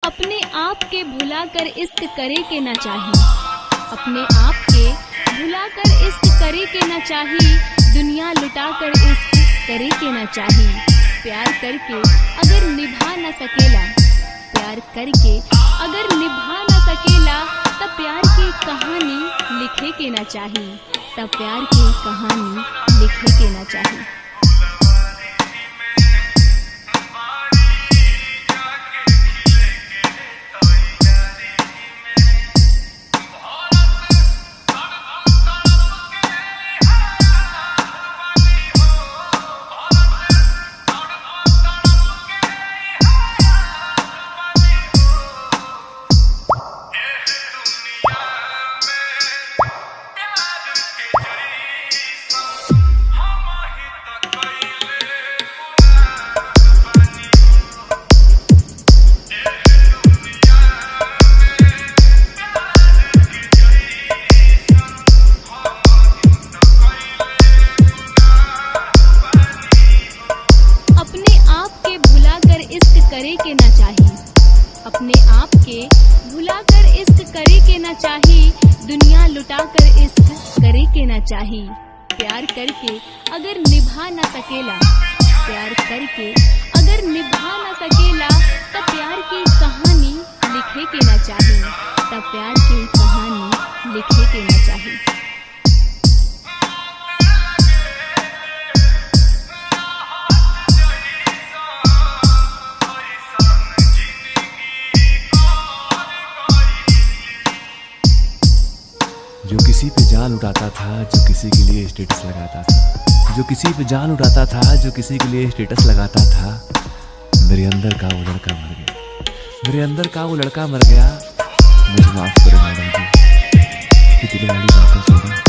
अपने आप के भुलाकर इश्क करे के ना चाही, अपने आप के भुलाकर इश्क करे के ना चाही, दुनिया लुटाकर इश्क करे के ना चाही। प्यार करके अगर निभा न सकेला, प्यार करके अगर निभा न सकेला, तब प्यार की कहानी लिखे के ना चाही, तब प्यार की कहानी लिखे के ना चाही। करे के ना चाही, अपने आप के भुलाकर इश्क करे के ना चाही, दुनिया लुटाकर इश्क करे के ना चाही। प्यार करके अगर निभा ना सकेला, प्यार करके अगर निभा ना सकेला, तब प्यार की कहानी लिखे के ना चाही, तब प्यार की कहानी लिखे के ना चाही। जो किसी पे जान उड़ाता था, जो किसी के लिए स्टेटस लगाता था, जो किसी पे जान उड़ाता था, जो किसी के लिए स्टेटस लगाता था, मेरे अंदर का वो लड़का मर गया, मेरे अंदर का वो लड़का मर गया। मुझे माफ करो मैडम जी, कि दिल वाली बातों से